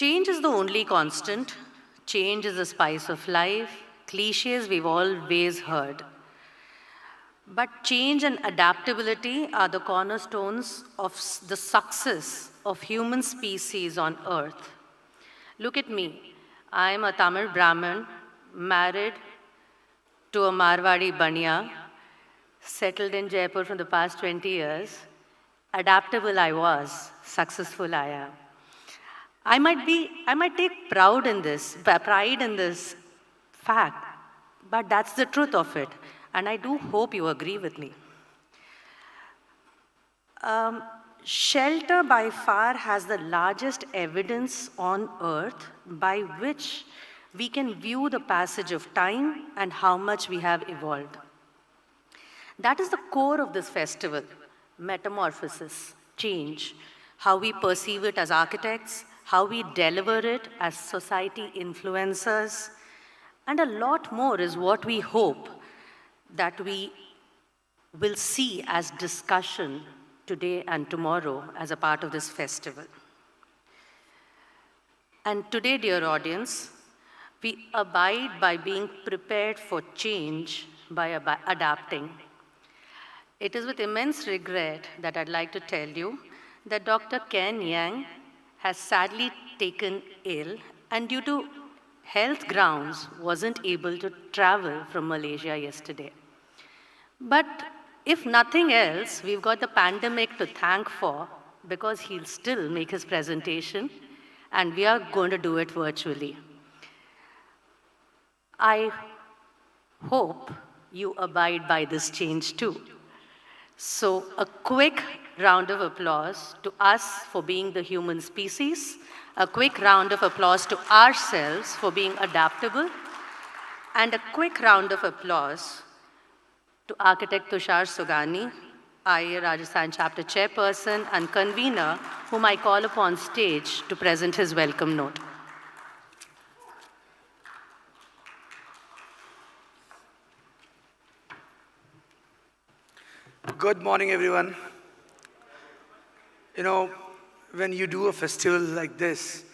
Change is the only constant. Change is the spice of life. Cliches we've always heard. But change and adaptability are the cornerstones of the success of human species on Earth. Look at me. I'm a Tamil Brahmin, married to a Marwadi Baniya, settled in Jaipur for the past 20 years. Adaptable I was, successful I am. I might take pride in this fact, but that's the truth of it. And I do hope you agree with me. Shelter by far has the largest evidence on Earth by which we can view the passage of time and how much we have evolved. That is the core of this festival, metamorphosis, change, how we perceive it as architects, how we deliver it as society influencers, and a lot more is what we hope that we will see as discussion today and tomorrow as a part of this festival. And today, dear audience, we abide by being prepared for change by adapting. It is with immense regret that I'd like to tell you that Dr. Ken Yeang has sadly taken ill and due to health grounds wasn't able to travel from Malaysia yesterday. But if nothing else, we've got the pandemic to thank for because he'll still make his presentation and we are going to do it virtually. I hope you abide by this change too. So a quick round of applause to us for being the human species, a quick round of applause to ourselves for being adaptable, and a quick round of applause to architect Tushar Sugani, IE Rajasthan chapter chairperson and convener, whom I call upon stage to present his welcome note. Good morning, everyone. You know, when you do a festival like this,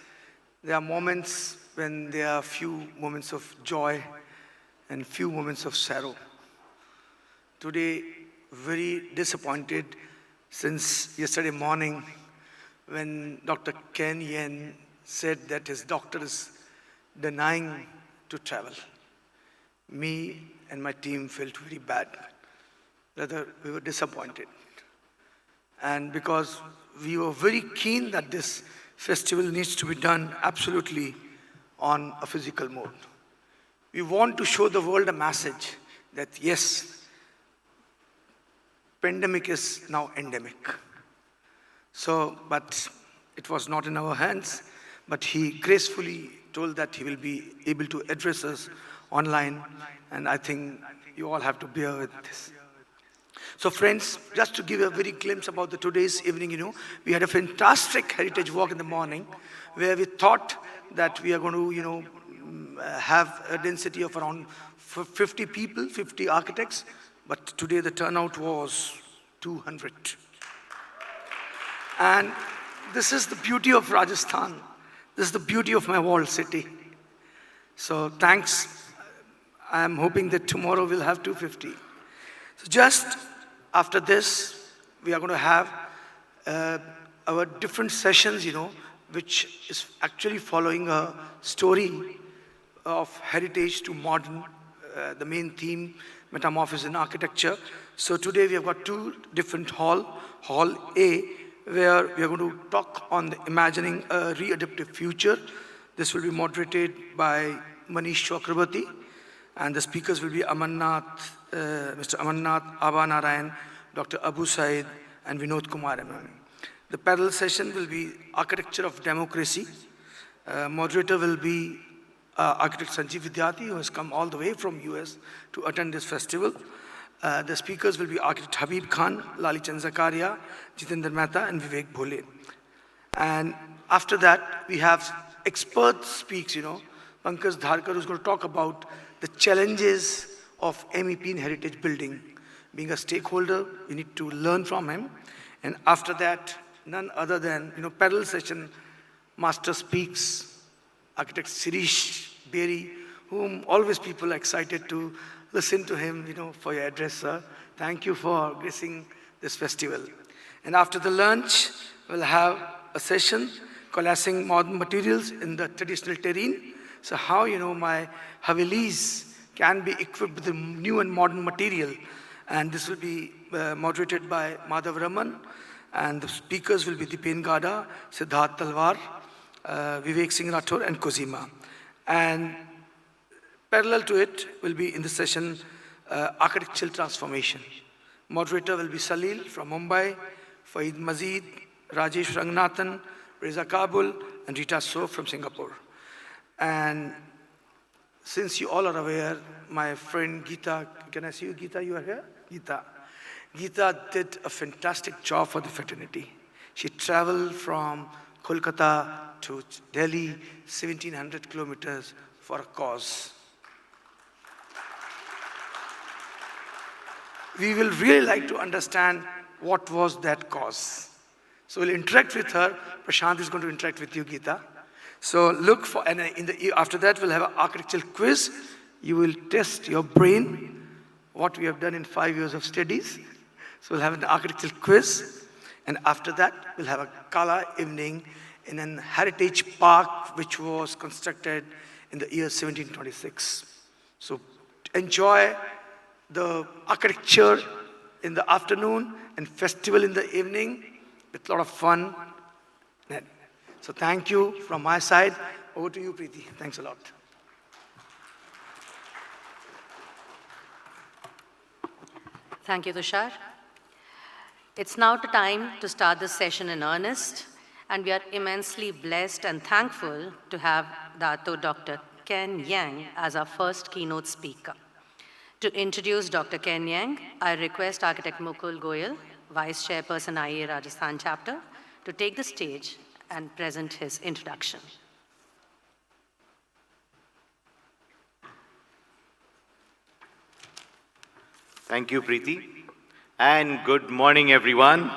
there are moments when there are few moments of joy and few moments of sorrow. Today, very disappointed since yesterday morning when Dr. Ken Yeang said that his doctor is denying to travel. Me and my team felt very bad. Rather, we were disappointed. And because we were very keen that this festival needs to be done absolutely on a physical mode. We want to show the world a message that yes, pandemic is now endemic. So, but it was not in our hands, but he gracefully told that he will be able to address us online, and I think you all have to bear with this. So friends, just to give a very glimpse about the today's evening, you know, we had a fantastic heritage walk in the morning where we thought that we are going to, you know, have a density of around 50 people, 50 architects, but today the turnout was 200. And this is the beauty of Rajasthan. This is the beauty of my walled city. So thanks. I'm hoping that tomorrow we'll have 250. So just after this, we are going to have our different sessions, you know, which is actually following a story of heritage to modern, the main theme, metamorphosis in architecture. So today we have got two different halls. Hall A, where we are going to talk on imagining a re-adaptive future. This will be moderated by Manish Chakrabarti, and the speakers will be Mr. Amarnath, Abha Narayan, Dr. Abu Said, and Vinod Kumar MM. The panel session will be Architecture of Democracy. Moderator will be architect Sanjeev Vidyarthi, who has come all the way from US to attend this festival. The speakers will be architect Habib Khan, Lali Chand Zakaria, Jitendra Mehta, and Vivek Bhole. And after that, we have expert speaks, you know, Pankaj Dharkar, who's going to talk about the challenges of MEP in heritage building. Being a stakeholder, we need to learn from him. And after that, none other than, you know, panel session Master Speaks, architect Sirish Berry, whom always people are excited to listen to him, for your address, sir. Thank you for gracing this festival. And after the lunch, we'll have a session coalescing modern materials in the traditional terrain. So how, my Havelis can be equipped with the new and modern material. And this will be moderated by Madhav Raman. And the speakers will be Dipen Gada, Siddharth Talwar, Vivek Singh Rathore, and Kozima. And parallel to it will be in the session Architectural Transformation. Moderator will be Salil from Mumbai, Faid Mazid, Rajesh Ranganathan, Reza Kabul, and Rita So from Singapore. And since you all are aware, my friend Geeta, can I see you, Geeta? You are here? Geeta did a fantastic job for the fraternity. She traveled from Kolkata to Delhi, 1,700 kilometers for a cause. We will really like to understand what was that cause. So we'll interact with her. Prashant is going to interact with you, Geeta. So look for, and after that we'll have an architectural quiz. You will test your brain, what we have done in 5 years of studies. So we'll have an architectural quiz. And after that, we'll have a Kala evening in an heritage park which was constructed in the year 1726. So enjoy the architecture in the afternoon and festival in the evening with a lot of fun. So thank you from my side. Over to you, Preeti. Thanks a lot. Thank you, Tushar. It's now the time to start this session in earnest, and we are immensely blessed and thankful to have Dato Dr. Ken Yeang as our first keynote speaker. To introduce Dr. Ken Yeang, I request Architect Mukul Goyal, Vice Chairperson IEA Rajasthan Chapter, to take the stage and present his introduction. Thank you, Preeti. And good morning, everyone.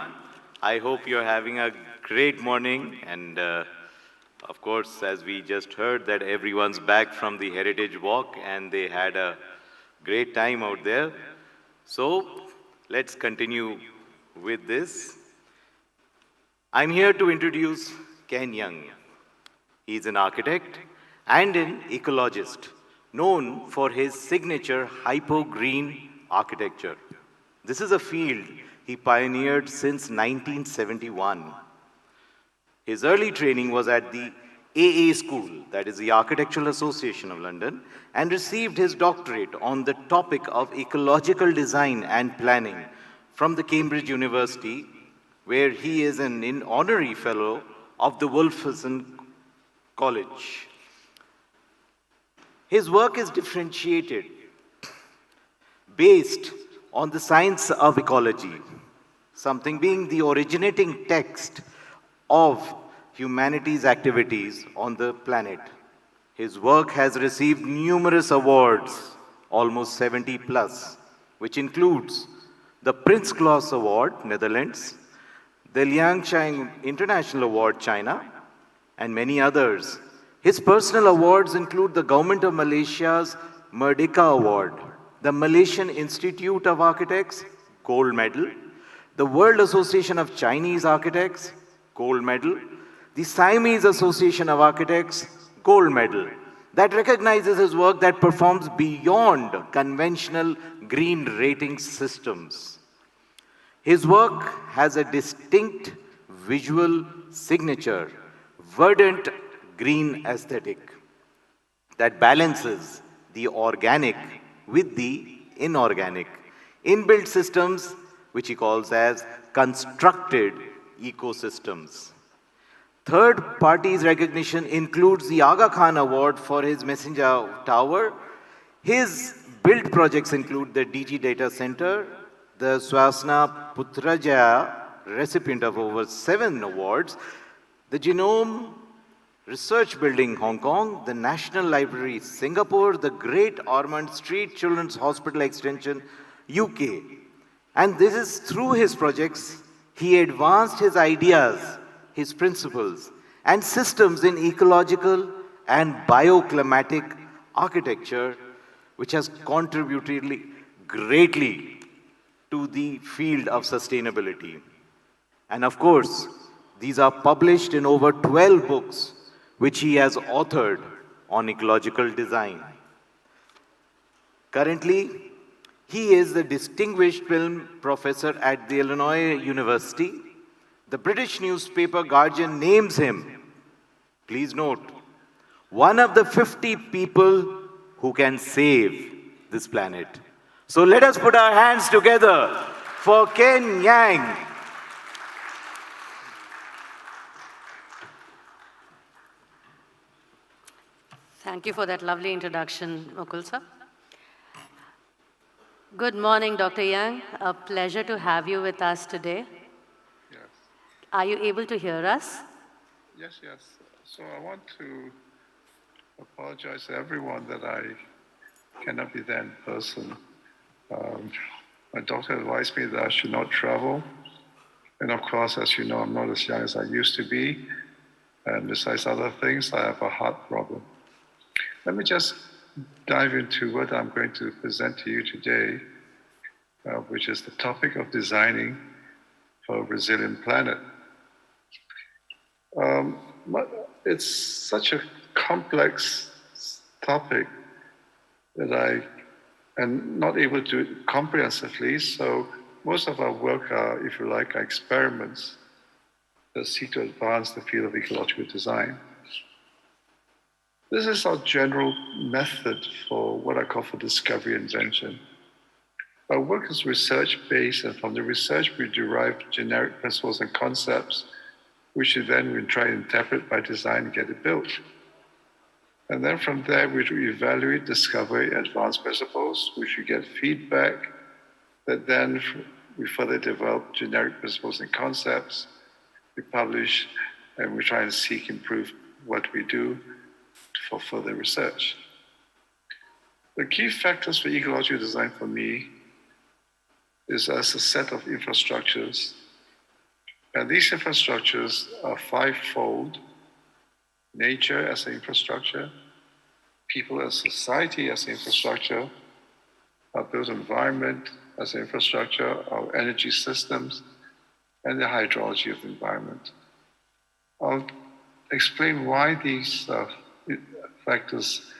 I hope you're having a great morning. And of course, as we just heard, that everyone's back from the Heritage Walk and they had a great time out there. So let's continue with this. I'm here to introduce Ken Yeang. He's an architect and an ecologist, known for his signature hypo-green architecture. This is a field he pioneered since 1971. His early training was at the AA School, that is the Architectural Association of London, and received his doctorate on the topic of ecological design and planning from the Cambridge University, where he is an honorary fellow of the Wolfson College. His work is differentiated based on the science of ecology, something being the originating text of humanity's activities on the planet. His work has received numerous awards, almost 70 plus, which includes the Prince Claus Award, Netherlands, the Liangshan International Award, China, and many others. His personal awards include the Government of Malaysia's Merdeka Award, the Malaysian Institute of Architects, Gold Medal, the World Association of Chinese Architects, Gold Medal, the Siamese Association of Architects, Gold Medal, that recognizes his work that performs beyond conventional green rating systems. His work has a distinct visual signature, verdant green aesthetic that balances the organic with the inorganic, inbuilt systems which he calls as constructed ecosystems. Third party's recognition includes the Aga Khan Award for his Messenger Tower. His built projects include the DG Data Center, the Swasna Putrajaya, recipient of over 7 awards, the Genome Research Building, Hong Kong, the National Library, Singapore, the Great Ormond Street Children's Hospital Extension, UK. And this is through his projects, he advanced his ideas, his principles, and systems in ecological and bioclimatic architecture, which has contributed greatly to the field of sustainability. And of course, these are published in over 12 books, which he has authored on ecological design. Currently, he is the distinguished film professor at the Illinois University. The British newspaper Guardian names him, please note, one of the 50 people who can save this planet. So let us put our hands together for Ken Yeang. Thank you for that lovely introduction, Mukul sir. Good morning, Dr. Yeang. A pleasure to have you with us today. Yes, Are you able to hear us? yes, yes. So I want to apologize to everyone that I cannot be there in person. My doctor advised me that I should not travel. And of course, as you know, I'm not as young as I used to be. And besides other things, I have a heart problem. Let me just dive into what I'm going to present to you today, which is the topic of designing for a resilient planet. It's such a complex topic that I am not able to do it comprehensively, so most of our work are, if you like, experiments that seek to advance the field of ecological design. This is our general method for what I call for discovery invention. Our work is research-based, and from the research we derive generic principles and concepts, which then we try to interpret by design and get it built. And then from there, we evaluate, discover, advance principles, which we get feedback, that then we further develop generic principles and concepts, we publish, and we try and seek improve what we do for further research. The key factors for ecological design for me is as a set of infrastructures. And these infrastructures are fivefold: nature as an infrastructure, people as society as an infrastructure, our built environment as an infrastructure, our energy systems, and the hydrology of the environment. I'll explain why these factors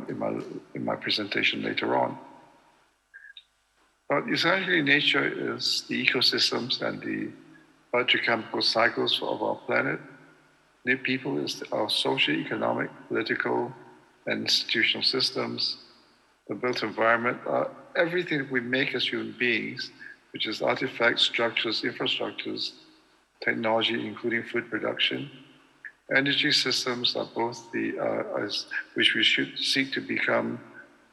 in my presentation later on. But essentially, nature is the ecosystems and the biogeochemical cycles of our planet. The people is our social, economic, political, and institutional systems. The built environment, everything that we make as human beings, which is artifacts, structures, infrastructures, technology, including food production. Energy systems are both which we should seek to become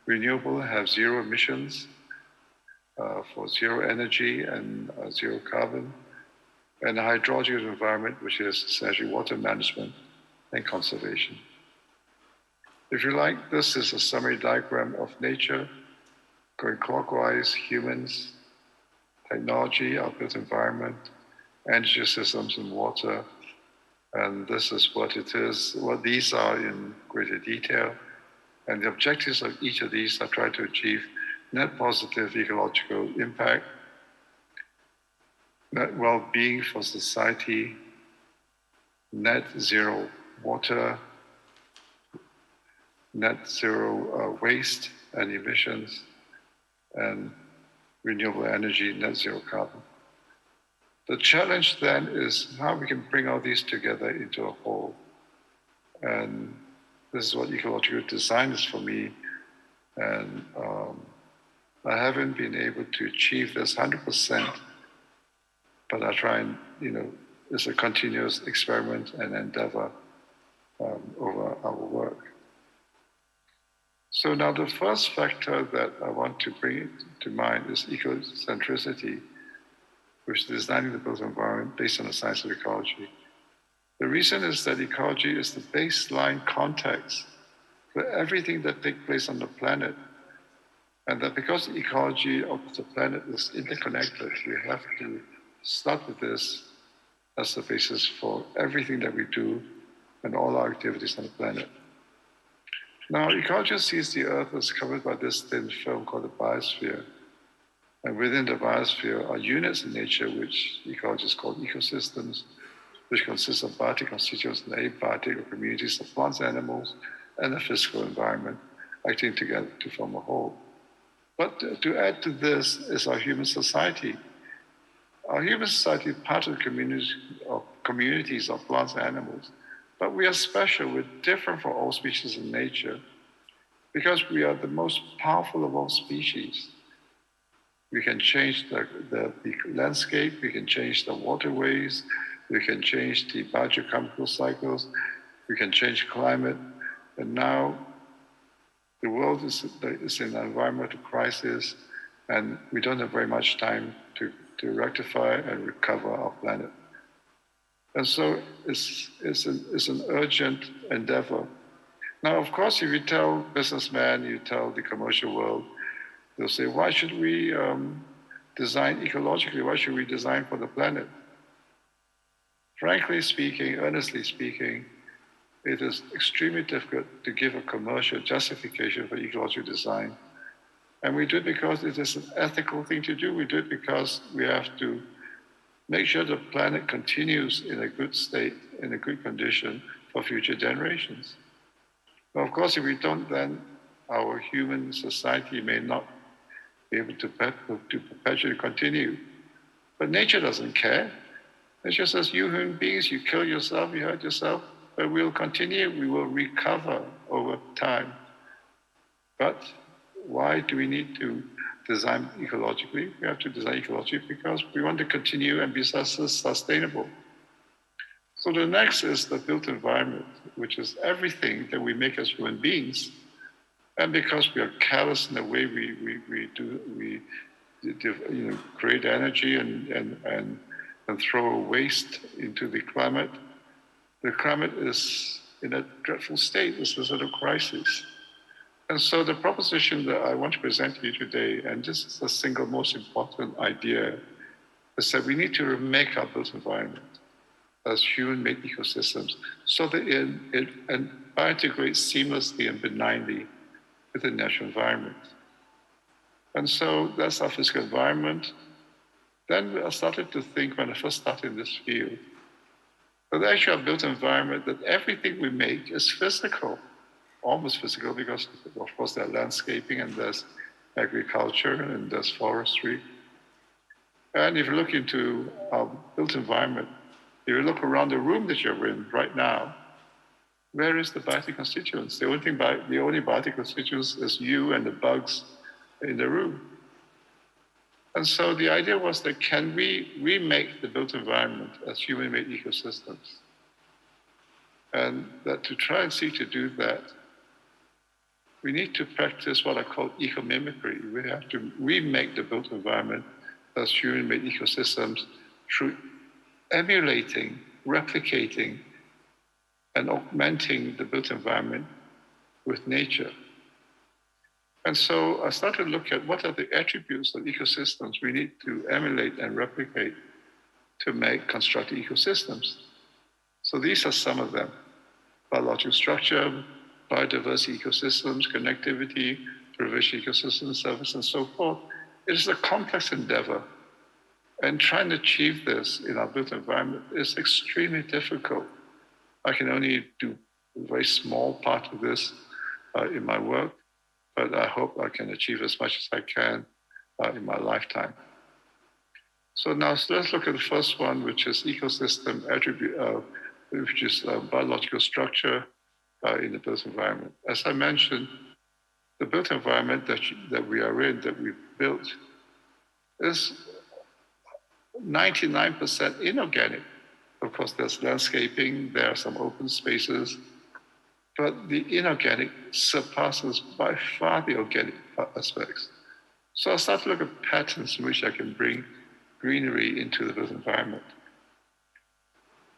renewable, have zero emissions, for zero energy and zero carbon. And the hydrological environment, which is essentially water management and conservation. If you like, this is a summary diagram of nature, going clockwise: humans, technology, our built environment, energy systems, and water. And this is what it is, what these are in greater detail. And the objectives of each of these are trying to achieve net positive ecological impact, net well-being for society, net zero water, net zero waste and emissions, and renewable energy, net zero carbon. The challenge then is how we can bring all these together into a whole. And this is what ecological design is for me. And I haven't been able to achieve this 100%, but I try and, it's a continuous experiment and endeavor over our work. So now the first factor that I want to bring to mind is ecocentricity, which is designing the built environment based on the science of ecology. The reason is that ecology is the baseline context for everything that takes place on the planet. And that because the ecology of the planet is interconnected, we have to start with this as the basis for everything that we do and all our activities on the planet. Now, ecology sees the Earth as covered by this thin film called the Biosphere. And within the Biosphere are units in nature which ecologists call ecosystems, which consists of biotic constituents and abiotic or communities of plants, animals, and the physical environment acting together to form a whole. But to add to this is our human society. Our human society is part of the communities of plants and animals, but we are special. We're different from all species in nature because we are the most powerful of all species. We can change the landscape, we can change the waterways, we can change the biogeochemical cycles, we can change climate, and now the world is in an environmental crisis, and we don't have very much time to rectify and recover our planet. And so it's an urgent endeavor. Now, of course, if you tell businessmen, you tell the commercial world, they'll say, why should we design ecologically? Why should we design for the planet? Frankly speaking, earnestly speaking, it is extremely difficult to give a commercial justification for ecological design. And we do it because it is an ethical thing to do. We do it because we have to make sure the planet continues in a good state, in a good condition for future generations. But of course, if we don't, then our human society may not be able to perpetually continue. But nature doesn't care. Nature says, you human beings, you kill yourself, you hurt yourself, but we'll continue, we will recover over time. But why do we need to design ecologically? We have to design ecologically because we want to continue and be sustainable. So the next is the built environment, which is everything that we make as human beings. And because we are careless in the way we create energy and throw waste into the climate is in a dreadful state. This is at a crisis. And so the proposition that I want to present to you today, and this is the single most important idea, is that we need to remake our built environment as human-made ecosystems so that it biointegrates seamlessly and benignly with the natural environment. And so that's our physical environment. Then I started to think, when I first started in this field, that actually our built environment, that everything we make is physical, almost physical, because of course there's landscaping and there's agriculture and there's forestry. And if you look into our built environment, if you look around the room that you're in right now, where is the biotic constituents? The only biotic constituents is you and the bugs in the room. And so the idea was that can we remake the built environment as human-made ecosystems? And that to try and seek to do that, we need to practice what I call eco-mimicry. We have to remake the built environment as human-made ecosystems through emulating, replicating, and augmenting the built environment with nature. And so I started to look at what are the attributes of ecosystems we need to emulate and replicate to construct ecosystems. So these are some of them: biological structure, biodiversity ecosystems, connectivity, provision ecosystem service, and so forth. It is a complex endeavor. And trying to achieve this in our built environment is extremely difficult. I can only do a very small part of this in my work, but I hope I can achieve as much as I can in my lifetime. So now let's look at the first one, which is ecosystem attribute, which is biological structure in the built environment. As I mentioned, the built environment that we are in, that we've built, is 99% inorganic. Of course, there's landscaping, there are some open spaces, but the inorganic surpasses by far the organic aspects. So I started to look at patterns in which I can bring greenery into the built environment.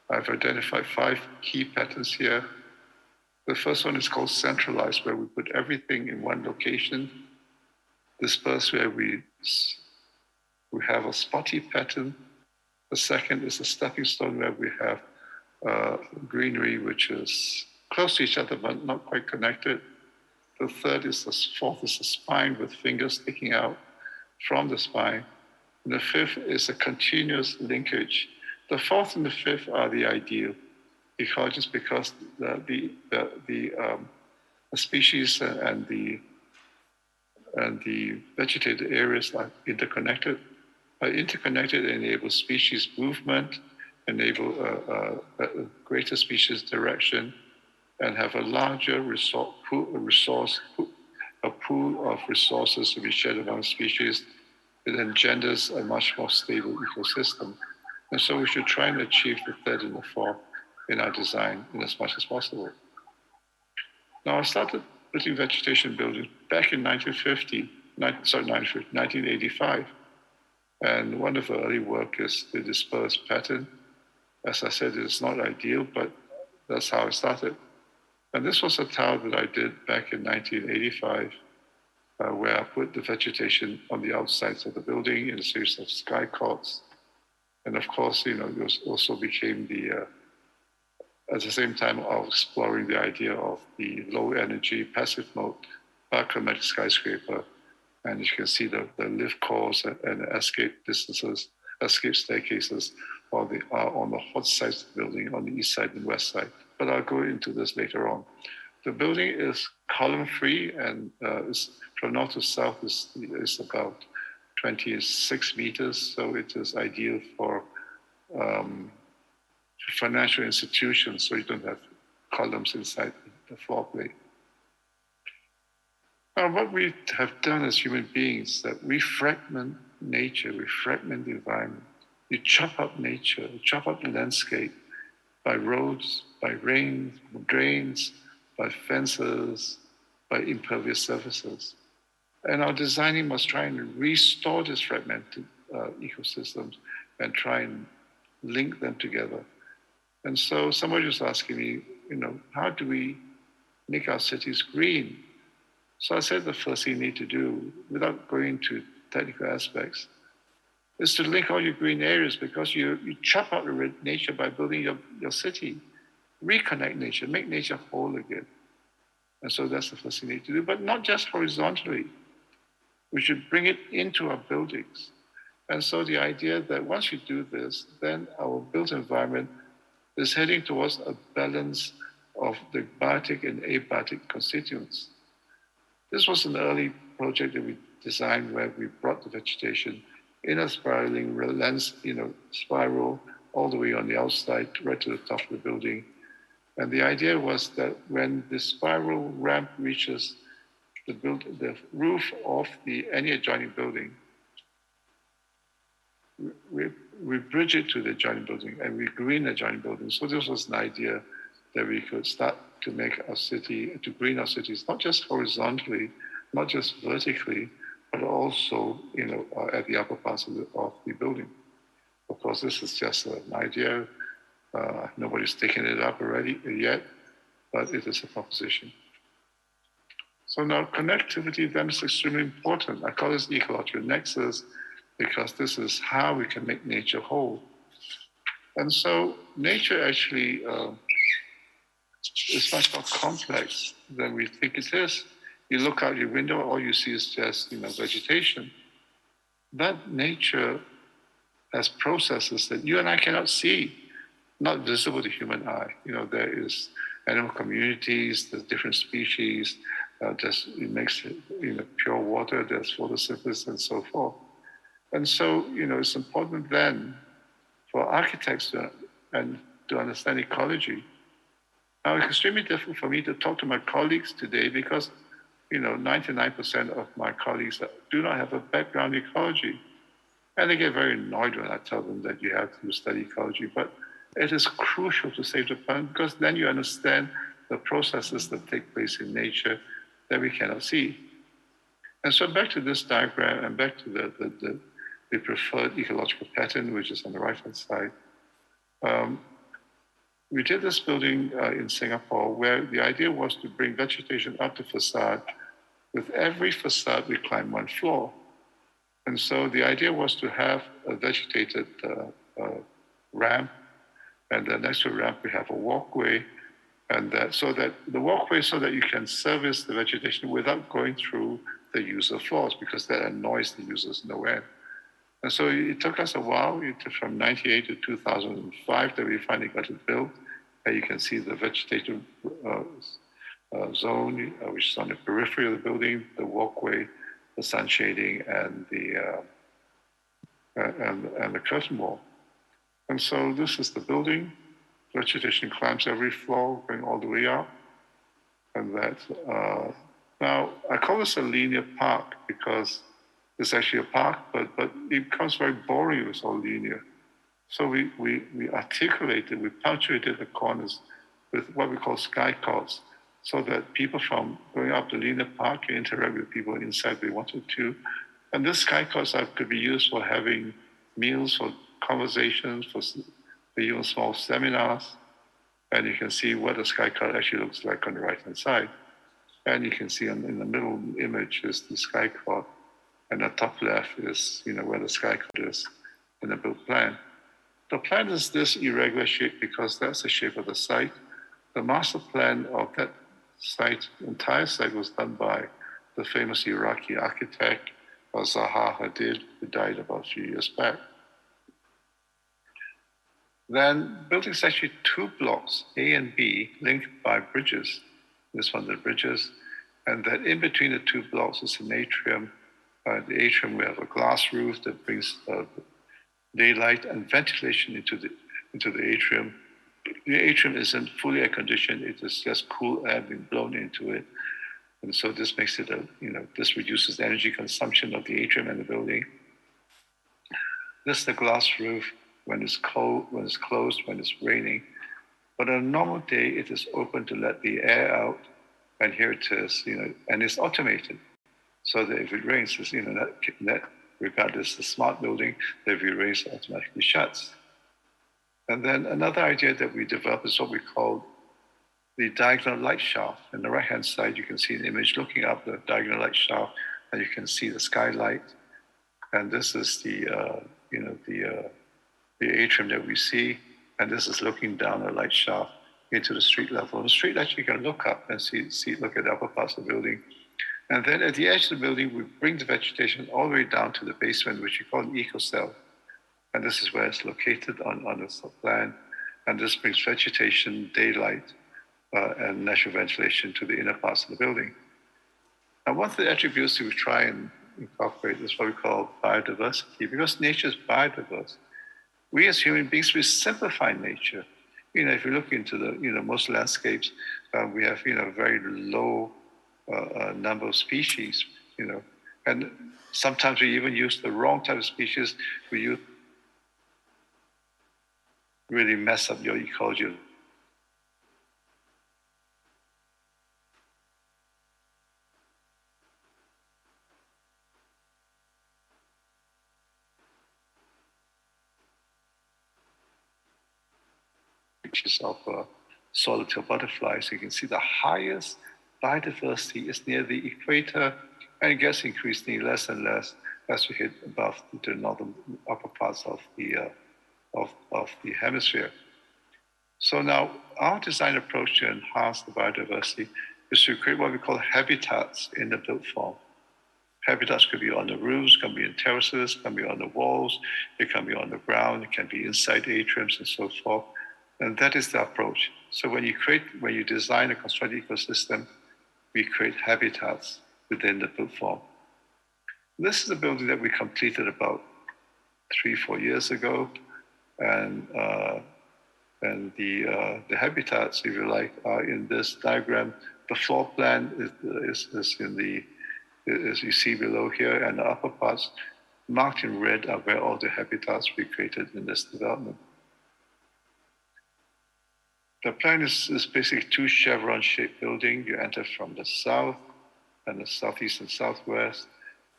I've identified 5 key patterns here. The first one is called centralized, where we put everything in one location. Dispersed, where we have a spotty pattern. The second is a stepping stone, where we have greenery, which is close to each other but not quite connected. The fourth is the spine with fingers sticking out from the spine. And the fifth is a continuous linkage. The fourth and the fifth are the ideal ecologists because the species and the vegetated areas are interconnected. Enable species movement, enable a greater species direction, and have a larger pool of resources to be shared among species. It engenders a much more stable ecosystem. And so we should try and achieve the third and the fourth in our design in as much as possible. Now, I started putting vegetation buildings back in 1985. And one of the early work is the dispersed pattern. As I said, it's not ideal, but that's how I started. And this was a tile that I did back in 1985, where I put the vegetation on the outsides of the building in a series of sky courts. And of course, it also became at the same time I was exploring the idea of the low energy passive mode biochromatic skyscraper. And you can see the lift cores and escape staircases on the hot sides of the building on the east side and west side. But I'll go into this later on. The building is column-free and from north to south is about 26 meters. So it is ideal for financial institutions, so you don't have columns inside the floor plate. Now, what we have done as human beings is that we fragment nature, we fragment the environment. You chop up nature, you chop up the landscape by roads, by rain, drains, by fences, by impervious surfaces. And our designing must try and restore these fragmented ecosystems and try and link them together. And so somebody was asking me, how do we make our cities green? So I said the first thing you need to do, without going into technical aspects, is to link all your green areas, because you chop out the nature by building your city. Reconnect nature, make nature whole again. And so that's the first thing you need to do, but not just horizontally. We should bring it into our buildings. And so the idea that once you do this, then our built environment is heading towards a balance of the biotic and abiotic constituents. This was an early project that we designed where we brought the vegetation in a spiraling lens, spiral all the way on the outside right to the top of the building. And the idea was that when the spiral ramp reaches the roof of any adjoining building, we bridge it to the adjoining building and we green the adjoining building. So this was an idea that we could start to make our city, to green our cities, not just horizontally, not just vertically, but also, at the upper parts of the building. Of course, this is just an idea. Nobody's taken it up already yet, but it is a proposition. So now connectivity then is extremely important. I call this the ecological nexus because this is how we can make nature whole. And so nature actually is much more complex than we think it is. You look out your window, all you see is just vegetation. That nature has processes that you and I cannot see, not visible to human eye. There is animal communities, there's different species, it makes pure water, there's photosynthesis and so forth. And so, it's important then for architects to understand ecology. Now, it's extremely difficult for me to talk to my colleagues today because 99% of my colleagues do not have a background in ecology. And they get very annoyed when I tell them that you have to study ecology. But it is crucial to save the planet because then you understand the processes that take place in nature that we cannot see. And so back to this diagram and back to the preferred ecological pattern, which is on the right-hand side. We did this building in Singapore where the idea was to bring vegetation up the facade. With every facade, we climb one floor. And so the idea was to have a vegetated ramp And then next to the ramp, we have a walkway, and so that the walkway so that you can service the vegetation without going through the user floors, because that annoys the users no end. And so it took us a while, from 98 to 2005 that we finally got it built. And you can see the vegetative zone, which is on the periphery of the building, the walkway, the sun shading, and the curtain wall. And so this is the building. Vegetation climbs every floor, going all the way up. And that, now I call this a linear park because it's actually a park, but it becomes very boring if it's all linear. So we articulated, we punctuated the corners with what we call sky courts, so that people from going up the linear park can interact with people inside if they wanted to. And this sky courts could be used for having meals, for conversations, for even small seminars. And you can see what the sky court actually looks like on the right-hand side. And you can see in the middle image is the sky court. And the top left is, where the sky court is in the built plan. The plan is this irregular shape because that's the shape of the site. The master plan of that site, entire site, was done by the famous Iraqi architect, Zaha Hadid, who died about a few years back. Then building is actually two blocks, A and B, linked by bridges. This one, the bridges. And that in between the two blocks is an atrium. The atrium, we have a glass roof that brings daylight and ventilation into the atrium. The atrium isn't fully air conditioned; it is just cool air being blown into it, and so this makes it this reduces the energy consumption of the atrium and the building. This is the glass roof when it's cold, when it's closed, when it's raining. But on a normal day, it is open to let the air out, and here it is, and it's automated. So that if it rains, that regardless the smart building, that if it rains, it automatically shuts. And then another idea that we developed is what we call the diagonal light shaft. On the right-hand side, you can see an image looking up the diagonal light shaft, and you can see the skylight. And this is the atrium that we see, and this is looking down the light shaft into the street level. On the street, actually, you can look up and look at the upper parts of the building. And then at the edge of the building, we bring the vegetation all the way down to the basement, which we call an ecocell. And this is where it's located on the plan. And this brings vegetation, daylight, and natural ventilation to the inner parts of the building. And one of the attributes we try and incorporate is what we call biodiversity, because nature is biodiverse. We as human beings, we simplify nature. If you look into the, most landscapes, we have, very low number of species, and sometimes we even use the wrong type of species. We really mess up your ecology. Pictures of swallowtail butterflies. You can see the highest biodiversity is near the equator, and it gets increasingly less and less as we hit above the northern upper parts of the hemisphere. So now our design approach to enhance the biodiversity is to create what we call habitats in the built form. Habitats could be on the roofs, can be in terraces, can be on the walls, it can be on the ground, it can be inside atriums and so forth. And that is the approach. So when you design a constructed ecosystem, we create habitats within the built form. This is a building that we completed about 3-4 years ago. And the habitats, if you like, are in this diagram. The floor plan is as you see below here, and the upper parts marked in red are where all the habitats we created in this development. The plan is basically two chevron-shaped building. You enter from the south and the southeast and southwest,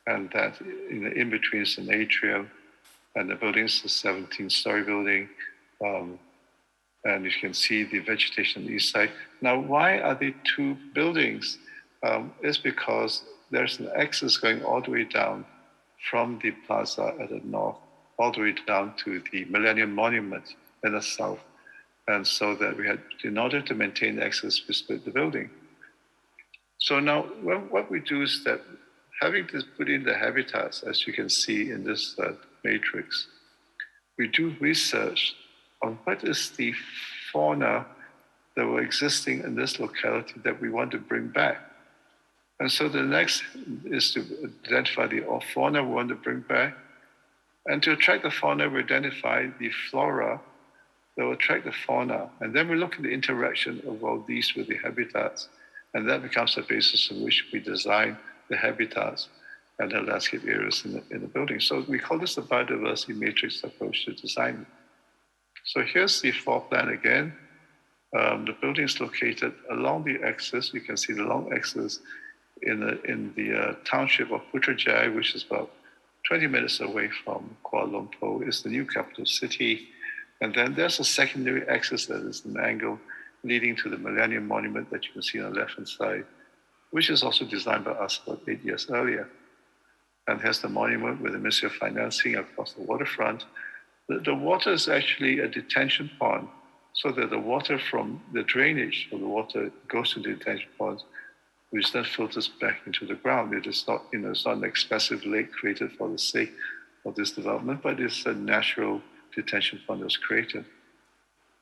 and that in between is an atrium, and the building is a 17-story building. And you can see the vegetation on the east side. Now, why are there two buildings? It's because there's an axis going all the way down from the plaza at the north, all the way down to the Millennium Monument in the south. And so that we had, in order to maintain access, we split the building. So now what we do is that having to put in the habitats, as you can see in this matrix, we do research on what is the fauna that were existing in this locality that we want to bring back. And so the next is to identify the fauna we want to bring back. And to attract the fauna, we identify the flora that will attract the fauna. And then we look at the interaction of all these with the habitats. And that becomes the basis on which we design the habitats and the landscape areas in the building. So we call this the biodiversity matrix approach to design. So here's the floor plan again. The building is located along the axis. You can see the long axis in the township of Putrajaya, which is about 20 minutes away from Kuala Lumpur. It's the new capital city. And then there's a secondary axis that is an angle leading to the Millennium Monument that you can see on the left-hand side, which is also designed by us about 8 years earlier. And here's the monument with the Ministry of Financing across the waterfront. The water is actually a detention pond, so that the water from the drainage of the water goes to the detention ponds, which then filters back into the ground. It is not, it's not an expensive lake created for the sake of this development, but it's a natural detention pond that was created.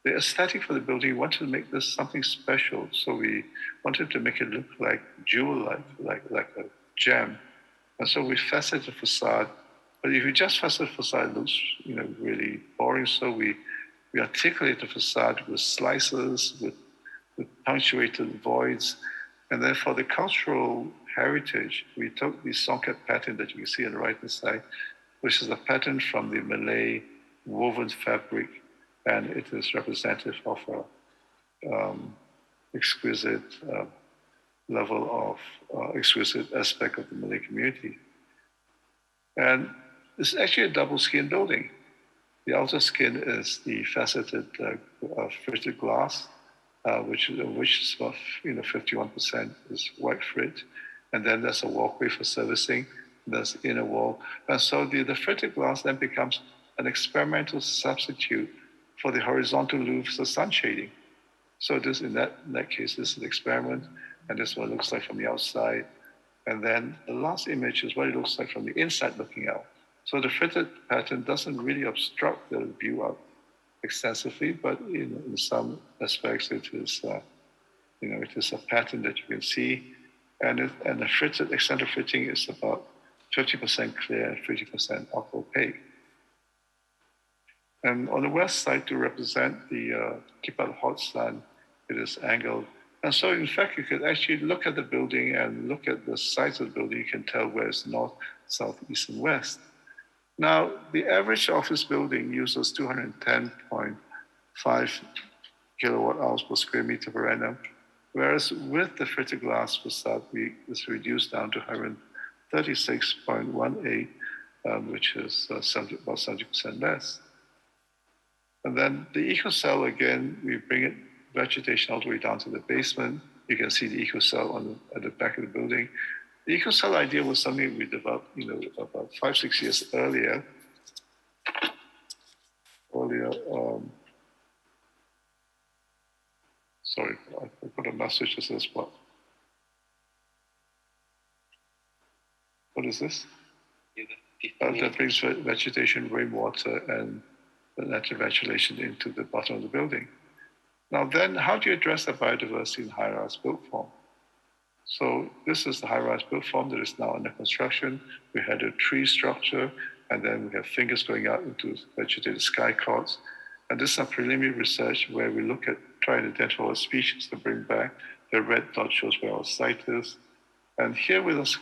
The aesthetic for the building, we wanted to make this something special. So we wanted to make it look like jewel-like, like a gem. And so we faceted the facade. But if you just facet the facade, it looks really boring. So we articulate the facade with slices, with punctuated voids. And then for the cultural heritage, we took the songket pattern that you can see on the right-hand side, which is a pattern from the Malay woven fabric, and it is representative of an exquisite level of exquisite aspect of the Malay community. And it's actually a double skin building. The outer skin is the faceted fritted glass, which is about 51% is white frit, and then there's a walkway for servicing. There's the inner wall, and so the fritted glass then becomes an experimental substitute for the horizontal roofs of sun shading. So this, in that case, this is an experiment, and this is what it looks like from the outside. And then the last image is what it looks like from the inside looking out. So the fritted pattern doesn't really obstruct the view out extensively, but in some aspects it is, it is a pattern that you can see, and the fritted eccentric fitting is about 50% clear, 50% opaque. And on the west side, to represent the keep out hot sun, it is angled. And so, in fact, you could actually look at the building and look at the sides of the building. You can tell where it's north, south, east, and west. Now, the average office building uses 210.5 kilowatt hours per square meter per annum, whereas with the fritted glass facade, it's reduced down to 136.18, which is about 70% less. And then the eco-cell, again, we bring it vegetation all the way down to the basement. You can see the eco-cell at the back of the building. The eco-cell idea was something we developed, about 5-6 years earlier. Sorry, I put a message that says what? What is this? That brings vegetation, rainwater, and natural ventilation into the bottom of the building. Now then, how do you address the biodiversity in high-rise built form? So this is the high-rise built form that is now under construction. We had a tree structure, and then we have fingers going out into vegetated sky courts. And this is a preliminary research where we look at trying to identify what species to bring back. The red dot shows where our site is. And here with us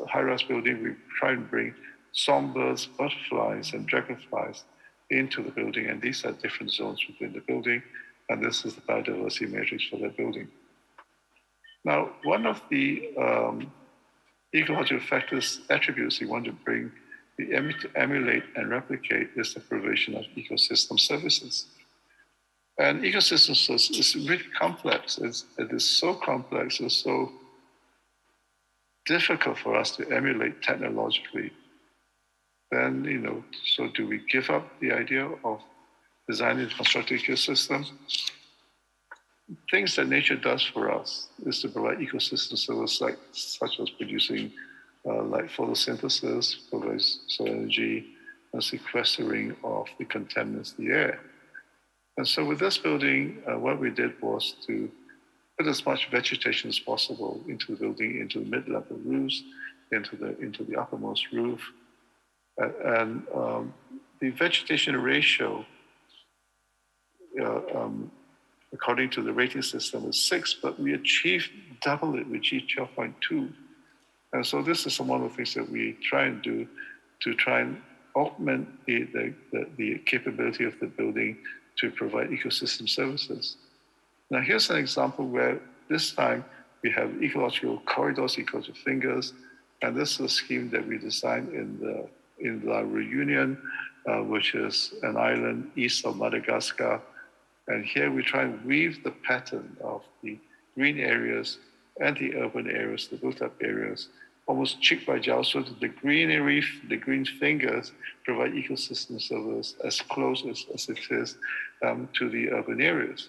high-rise building, we try and bring songbirds, butterflies, and dragonflies into the building. And these are different zones within the building. And this is the biodiversity matrix for that building. Now, one of the ecological factors, attributes we want to bring, emulate and replicate is the provision of ecosystem services. And ecosystem services is really complex. It is so complex, it's so difficult for us to emulate technologically. Then, so do we give up the idea of design and construct ecosystem. Things that nature does for us is to provide ecosystem services such as producing like photosynthesis, providing solar energy, and sequestering of the contaminants in the air. And so with this building, what we did was to put as much vegetation as possible into the building, into the mid-level roofs, into the uppermost roof. And the vegetation ratio, according to the rating system, is 6, but we achieved double it, we achieved 12.2. And so this is one of the things that we try and do to try and augment the capability of the building to provide ecosystem services. Now here's an example where this time we have ecological corridors, ecological fingers, and this is a scheme that we designed in La Reunion, which is an island east of Madagascar. And here we try and weave the pattern of the green areas and the urban areas, the built-up areas, almost cheek by jowl, so that the greenery, the green fingers provide ecosystem service as close as it is to the urban areas.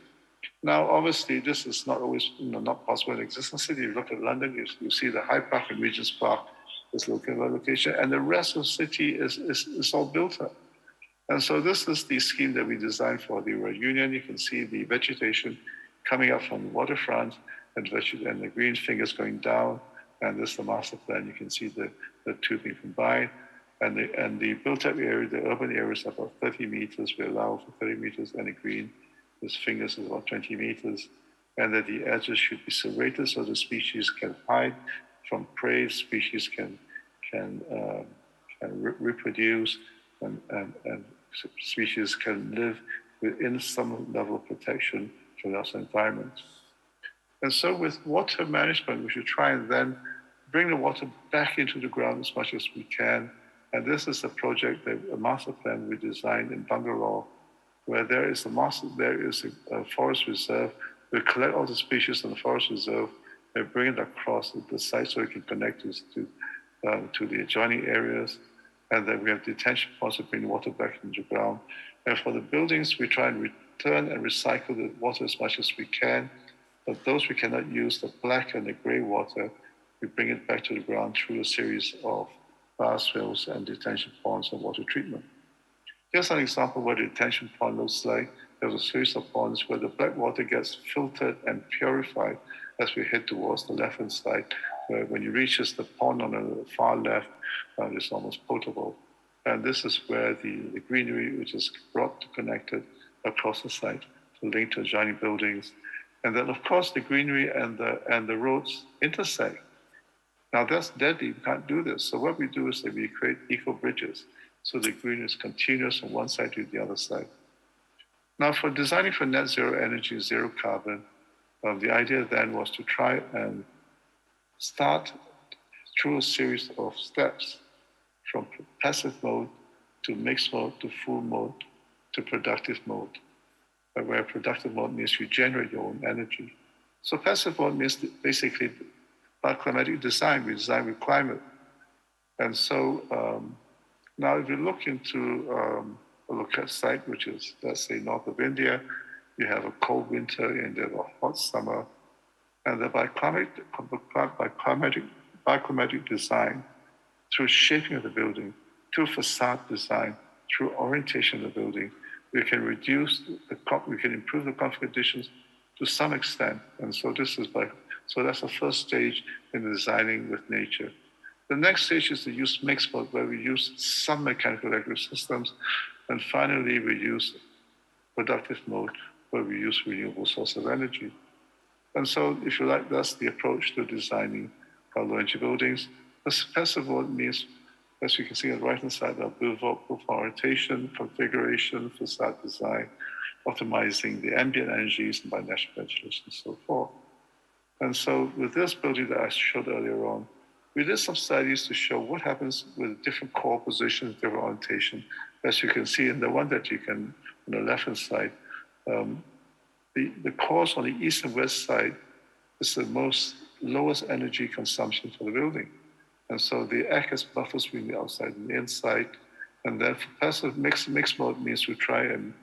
Now, obviously, this is not always not possible in existing city. You look at London, you see the Hyde Park and Regent's Park is location, and the rest of the city is all built up. And so this is the scheme that we designed for the Reunion. You can see the vegetation coming up from the waterfront and the green fingers going down. And this is the master plan. You can see the two being combined. And the built-up area, the urban area is about 30 meters. We allow for 30 meters, and the green, this fingers is about 20 meters. And that the edges should be serrated so the species can hide from prey, species can reproduce, and species can live within some level of protection from the outside environment. And so with water management, we should try and then bring the water back into the ground as much as we can. And this is a project, a master plan we designed in Bangalore, where there is a forest reserve. We collect all the species in the forest reserve and bring it across the site so it can connect us to the adjoining areas. And then we have detention ponds to bring the water back into the ground. And for the buildings, we try and return and recycle the water as much as we can. But those we cannot use, the black and the gray water, we bring it back to the ground through a series of biosphères and detention ponds and water treatment. Here's an example of what a detention pond looks like. There's a series of ponds where the black water gets filtered and purified as we head towards the left-hand side, where when you reach the pond on the far left, it's almost potable. And this is where the greenery, which is brought connected across the site to link to adjoining buildings. And then, of course, the greenery and the roads intersect. Now, that's deadly. You can't do this. So what we do is that we create eco-bridges so the greenery is continuous from one side to the other side. Now, for designing for net zero energy, zero carbon, the idea then was to try and start through a series of steps from passive mode to mixed mode to full mode to productive mode, where productive mode means you generate your own energy. So passive mode means basically by climatic design, we design with climate. And so now if you look into a local site, which is, let's say, north of India, you have a cold winter and then a hot summer. And then by climatic design, through shaping of the building, through facade design, through orientation of the building, we can improve the comfort conditions to some extent. And so that's the first stage in designing with nature. The next stage is to use mixed mode, where we use some mechanical electric systems. And finally, we use productive mode, where we use renewable source of energy. And so, if you like, that's the approach to designing low energy buildings. The passive mode means, as you can see on the right-hand side, build orientation, configuration, facade design, optimizing the ambient energies and by natural ventilation and so forth. And so with this building that I showed earlier on, we did some studies to show what happens with different core positions, different orientation. As you can see in the one that you can, on the left-hand side, the cores on the east and west side is the lowest energy consumption for the building. And so they act as buffers between the outside and the inside. And then for passive mixed mode means we try and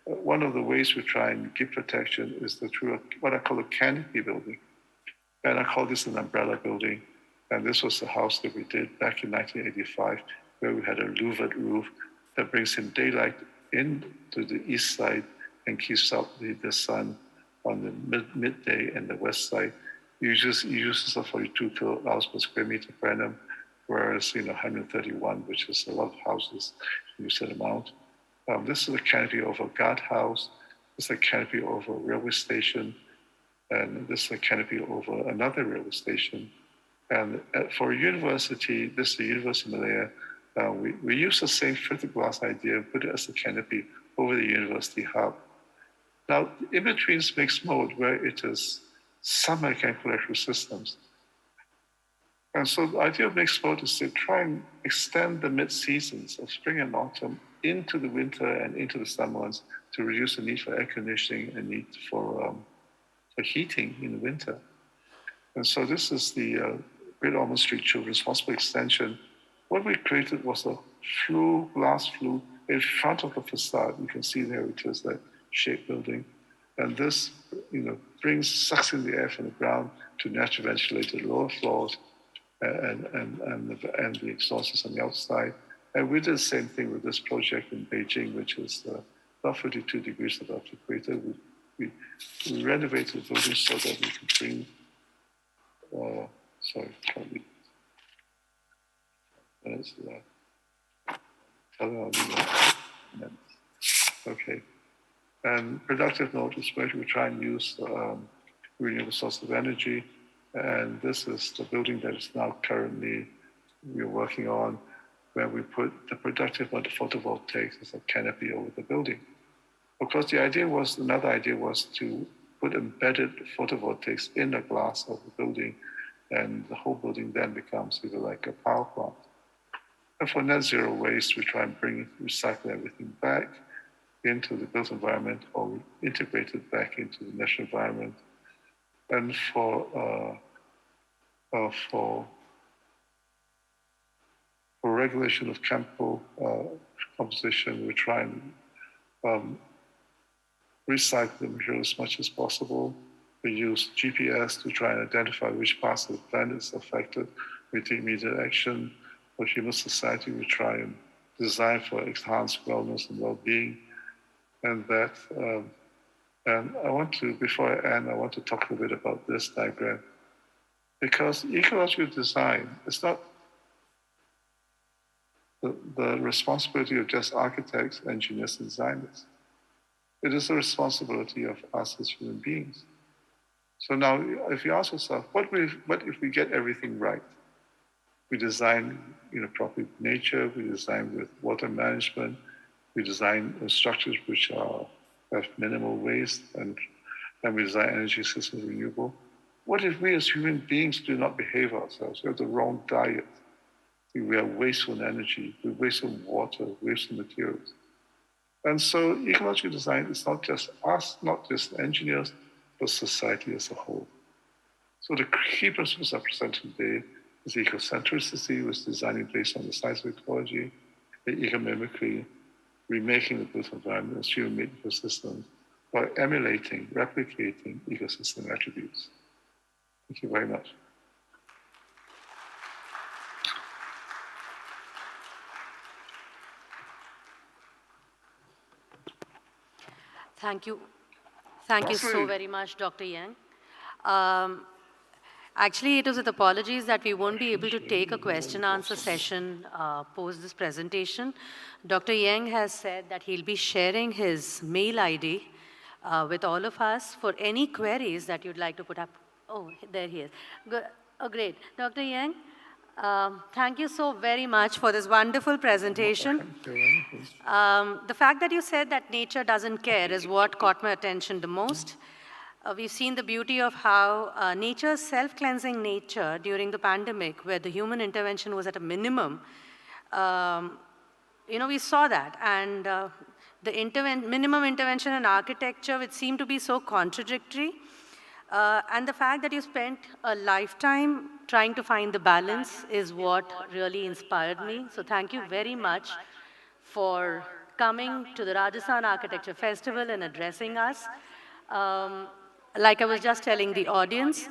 one of the ways we try and give protection is through what I call a canopy building. And I call this an umbrella building. And this was the house that we did back in 1985, where we had a louvered roof that brings in daylight into the east side and keeps out the sun on the midday and the west side. It uses 42 kilowatt per square meter per annum, whereas 131, which is a lot of houses, use that amount. This is a canopy over a guardhouse. This is a canopy over a railway station, and this is a canopy over another railway station. And for a university, this is the University of Malaya, we use the same filtered glass idea, put it as a canopy over the university hub. Now, in between is mixed mode, where it is some mechanical electrical systems. And so the idea of mixed mode is to try and extend the mid-seasons of spring and autumn into the winter and into the summer months to reduce the need for air conditioning and need for heating in the winter. And so this is the Great Ormond Street Children's Hospital extension. What we created was a glass flue in front of the facade. You can see there it is that shaped building. And this, sucks in the air from the ground to naturally ventilated lower floors and the exhaust is on the outside. And we did the same thing with this project in Beijing, which is about 32 degrees above the equator. We renovated the building so that we could bring, can't read. Okay. And productive node is where we try and use renewable source of energy. And this is the building that is now currently we're working on, where we put the productive mode photovoltaics as a canopy over the building. Of course, another idea was to put embedded photovoltaics in the glass of the building, and the whole building then becomes either like a power plant. And for net zero waste, we try and recycle everything back into the built environment, or we integrate it back into the natural environment. And for regulation of chemical composition, we try and recycle the material as much as possible. We use GPS to try and identify which parts of the planet is affected. We take immediate action. For human society, we try and design for enhanced wellness and well-being. And before I end, I want to talk a bit about this diagram. Because ecological design is not the responsibility of just architects, engineers, and designers. It is the responsibility of us as human beings. So now, if you ask yourself, what if we get everything right? We design properly with nature, we design with water management, we design structures which have minimal waste, and we design energy systems renewable. What if we as human beings do not behave ourselves? We have the wrong diet. We are wasteful in energy, we waste in water, waste in materials. And so ecological design is not just us, not just engineers, but society as a whole. So the key principles I presented today is ecocentricity, was designing based on the science of ecology, the ecomimicry, remaking the built environment as human-made ecosystems, by emulating, replicating ecosystem attributes. Thank you very much. Thank you. Thank you so very much, Dr. Yeang. Actually, it was with apologies that we won't be able to take a question-answer session post this presentation. Dr. Yeang has said that he'll be sharing his mail ID with all of us for any queries that you'd like to put up. Oh, there he is. Good. Oh, great. Dr. Yeang, thank you so very much for this wonderful presentation. The fact that you said that nature doesn't care is what caught my attention the most. We've seen the beauty of how nature's self-cleansing nature during the pandemic, where the human intervention was at a minimum, we saw that. And the minimum intervention in architecture, which seemed to be so contradictory, and the fact that you spent a lifetime trying to find the balance is what really inspired me. So thank you very much for coming to the Rajasthan Architecture Festival and addressing us. Like I was just telling the audience,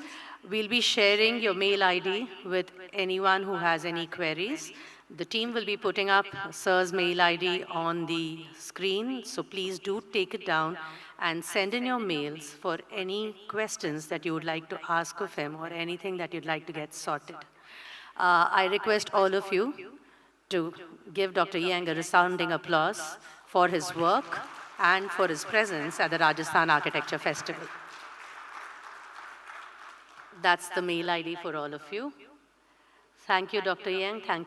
we'll be sharing your mail ID with anyone who has any queries. The team will be putting up Sir's mail ID on the screen, so please do take it down and send in your mails for any questions that you would like to ask of him or anything that you'd like to get sorted. I request all of you to give Dr. Yeang a resounding applause for his work and for his presence at the Rajasthan Architecture Festival. That's the mail ID for all of you. Thank you, Dr. Yeang. Thank